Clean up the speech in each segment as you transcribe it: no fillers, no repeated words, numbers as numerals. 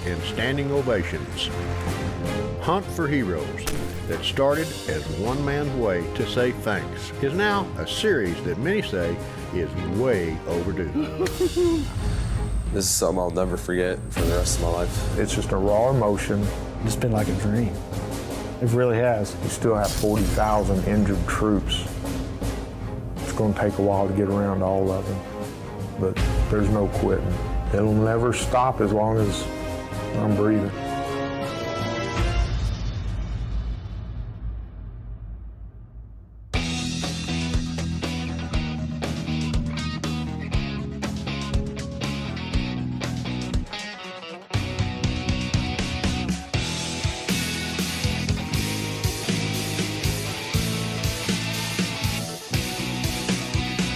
and standing ovations. Hunt for Heroes, that started as one man's way to say thanks, is now a series that many say is way overdue. This is something I'll never forget for the rest of my life. It's just a raw emotion. It's been like a dream. It really has. You still have 40,000 injured troops. It's going to take a while to get around to all of them, but there's no quitting. It'll never stop as long as I'm breathing.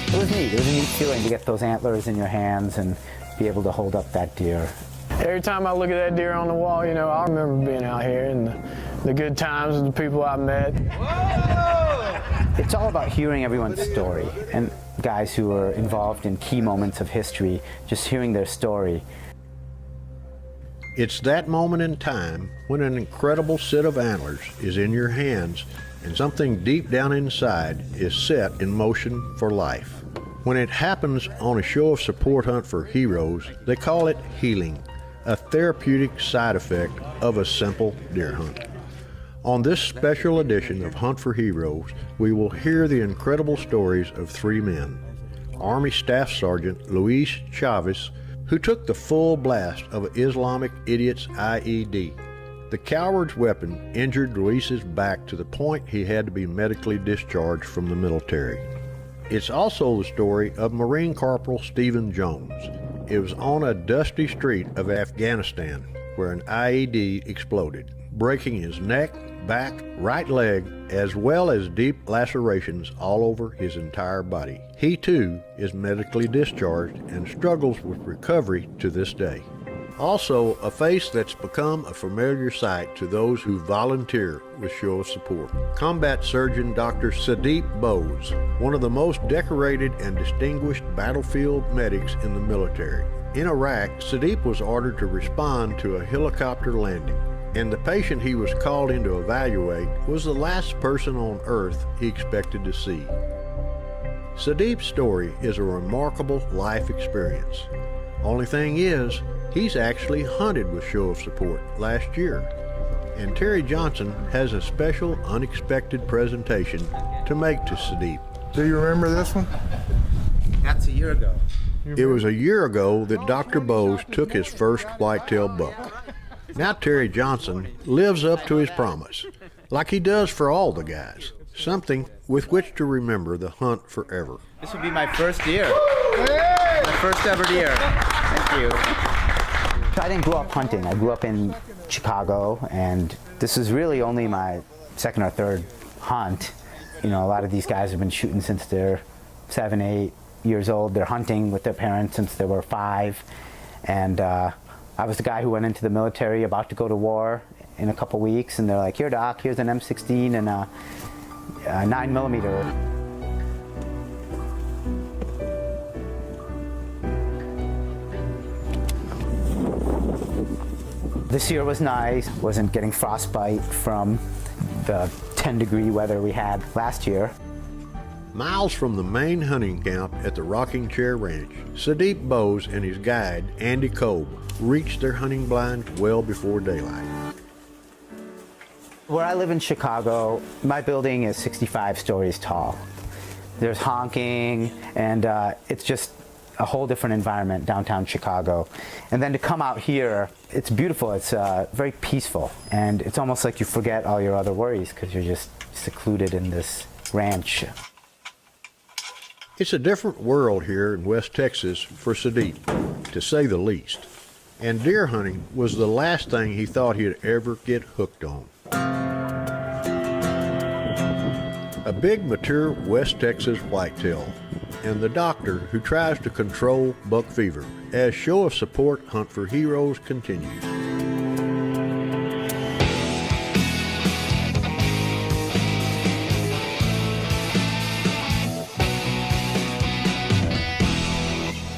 It was neat. It was a neat feeling to get those antlers in your hands and be able to hold up that deer. Every time I look at that deer on the wall, you know, I remember being out here and the good times and the people I met. Whoa! It's all about hearing everyone's story, and guys who are involved in key moments of history, just hearing their story. It's that moment in time when an incredible set of antlers is in your hands and something deep down inside is set in motion for life. When it happens on a show of support hunt for heroes, they call it healing, a therapeutic side effect of a simple deer hunt. On this special edition of Hunt for Heroes, we will hear the incredible stories of three men. Army Staff Sergeant Luis Chavez, who took the full blast of an Islamic idiot's IED. The coward's weapon injured Luis's back to the point he had to be medically discharged from the military. It's also the story of Marine Corporal Stephen Jones. It was on a dusty street of Afghanistan where an IED exploded, breaking his neck, back, right leg, as well as deep lacerations all over his entire body. He too is medically discharged and struggles with recovery to this day. Also, a face that's become a familiar sight to those who volunteer with Show of Support. Combat Surgeon Dr. Sudip Bose, one of the most decorated and distinguished battlefield medics in the military. In Iraq, Sudip was ordered to respond to a helicopter landing, and the patient he was called in to evaluate was the last person on Earth he expected to see. Sudip's story is a remarkable life experience. Only thing is, he's actually hunted with Show of Support last year. And Terry Johnson has a special unexpected presentation to make to Sudip. Do you remember this one? That's a year ago. It was a year ago that Dr. Bose took his first whitetail buck. Now Terry Johnson lives up to his promise, like he does for all the guys. Something with which to remember the hunt forever. This would be my first deer. My first ever deer. Thank you. I didn't grow up hunting. I grew up in Chicago, and this is really only my second or third hunt. You know, a lot of these guys have been shooting since they're 7, 8 years old. They're hunting with their parents since they were 5. And I was the guy who went into the military about to go to war in a couple weeks, and they're like, here, Doc, here's an M16 and a 9mm. This year was nice. Wasn't getting frostbite from the 10-degree weather we had last year. Miles from the main hunting camp at the Rocking Chair Ranch, Sudip Bose and his guide, Andy Kolb, reached their hunting blind well before daylight. Where I live in Chicago, my building is 65 stories tall. There's honking, and it's just a whole different environment, downtown Chicago. And then to come out here, it's beautiful. It's very peaceful, and it's almost like you forget all your other worries because you're just secluded in this ranch. It's a different world here in West Texas for Sudip, to say the least. And deer hunting was the last thing he thought he'd ever get hooked on. A big, mature West Texas whitetail, and the doctor who tries to control buck fever as Show of Support Hunt for Heroes continues.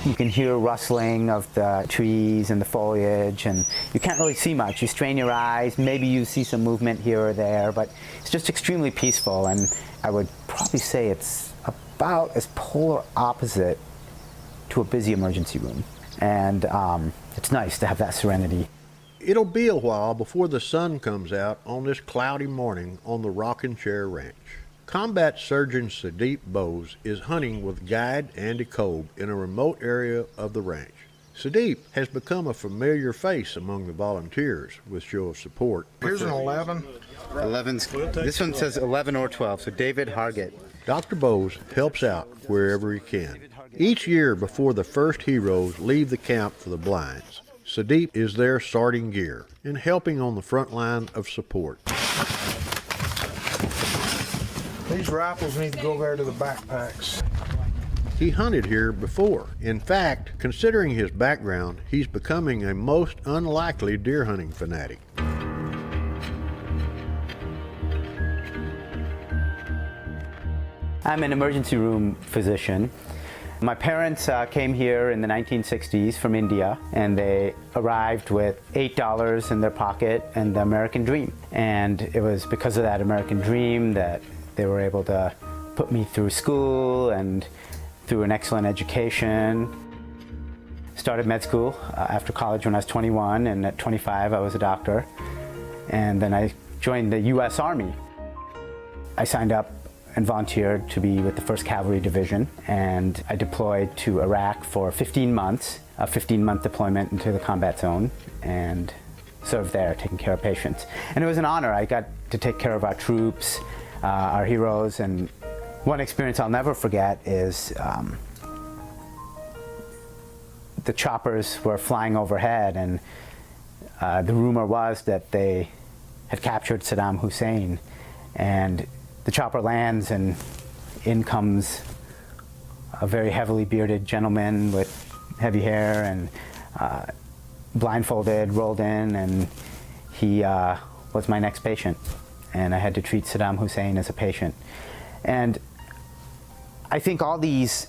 You can hear rustling of the trees and the foliage, and you can't really see much. You strain your eyes, maybe you see some movement here or there, but it's just extremely peaceful, and I would probably say it's about as polar opposite to a busy emergency room. And it's nice to have that serenity. It'll be a while before the sun comes out on this cloudy morning on the Rocking Chair Ranch. Combat Surgeon Sudip Bose is hunting with guide Andy Kolb in a remote area of the ranch. Sudip has become a familiar face among the volunteers with show of support. Here's an 11. 11's, this one says 11 or 12, so David Hargett. Dr. Bose helps out wherever he can. Each year before the first heroes leave the camp for the blinds, Sudip is there sorting gear and helping on the front line of support. These rifles need to go there to the backpacks. He hunted here before. In fact, considering his background, he's becoming a most unlikely deer hunting fanatic. I'm an emergency room physician. My parents came here in the 1960s from India, and they arrived with $8 in their pocket and the American dream. And it was because of that American dream that they were able to put me through school and through an excellent education. Started med school after college when I was 21, and at 25 I was a doctor. And then I joined the U.S. Army. I signed up and volunteered to be with the 1st Cavalry Division, and I deployed to Iraq for 15 months, a 15-month deployment into the combat zone, and served there taking care of patients. And it was an honor. I got to take care of our troops, our heroes, and one experience I'll never forget is the choppers were flying overhead, and the rumor was that they had captured Saddam Hussein, and the chopper lands, and in comes a very heavily bearded gentleman with heavy hair and blindfolded, rolled in, and he was my next patient. And I had to treat Saddam Hussein as a patient. And I think all these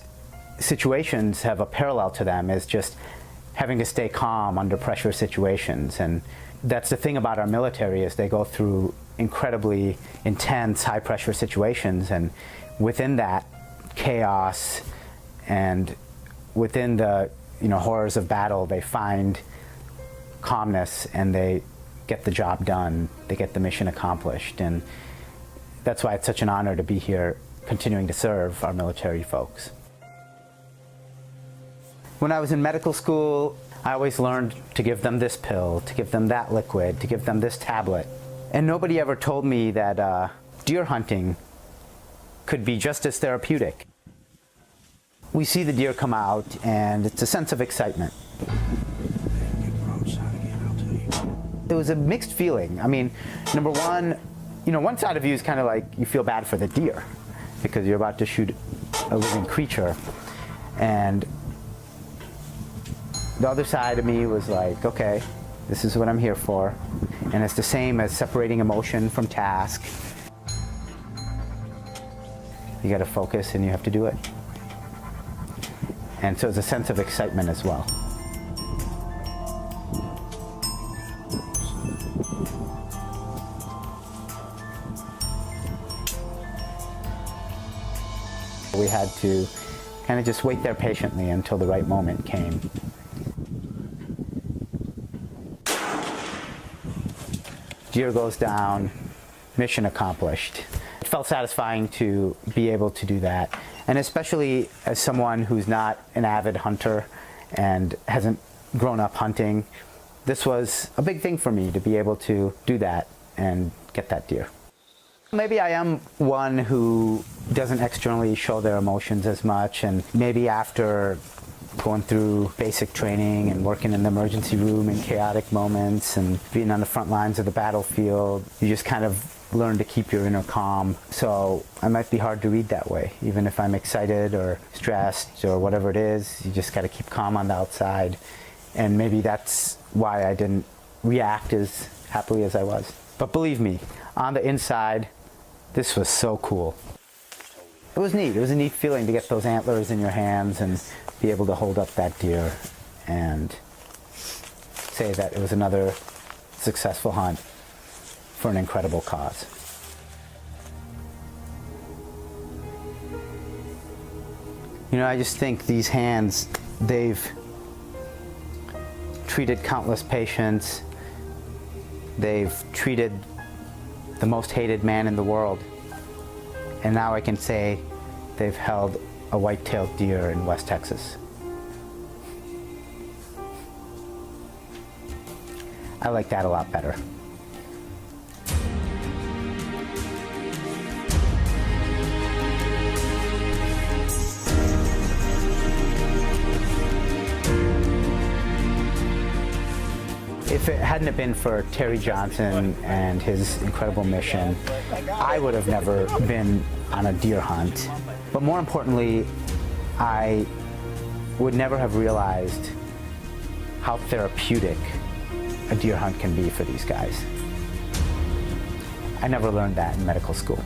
situations have a parallel to them, is just having to stay calm under pressure situations. And that's the thing about our military, is they go through incredibly intense, high-pressure situations, and within that chaos and within the horrors of battle, they find calmness and they get the job done, they get the mission accomplished. And that's why it's such an honor to be here continuing to serve our military folks. When I was in medical school, I always learned to give them this pill, to give them that liquid, to give them this tablet. And nobody ever told me that deer hunting could be just as therapeutic. We see the deer come out, and it's a sense of excitement. It was a mixed feeling. I mean, number one, one side of you is kind of like you feel bad for the deer because you're about to shoot a living creature. And the other side of me was like, okay, this is what I'm here for. And it's the same as separating emotion from task. You got to focus and you have to do it. And so it's a sense of excitement as well. We had to kind of just wait there patiently until the right moment came. Deer goes down, mission accomplished. It felt satisfying to be able to do that, and especially as someone who's not an avid hunter and hasn't grown up hunting, this was a big thing for me to be able to do that and get that deer. Maybe I am one who doesn't externally show their emotions as much, and maybe after going through basic training and working in the emergency room in chaotic moments and being on the front lines of the battlefield, you just kind of learn to keep your inner calm. So I might be hard to read that way. Even if I'm excited or stressed or whatever it is, you just got to keep calm on the outside. And maybe that's why I didn't react as happily as I was. But believe me, on the inside, this was so cool. It was neat. It was a neat feeling to get those antlers in your hands and be able to hold up that deer and say that it was another successful hunt for an incredible cause. You know, I just think these hands, they've treated countless patients. They've treated the most hated man in the world. And now I can say they've held a white-tailed deer in West Texas. I like that a lot better. If it hadn't have been for Terry Johnson and his incredible mission, I would have never been on a deer hunt. But more importantly, I would never have realized how therapeutic a deer hunt can be for these guys. I never learned that in medical school.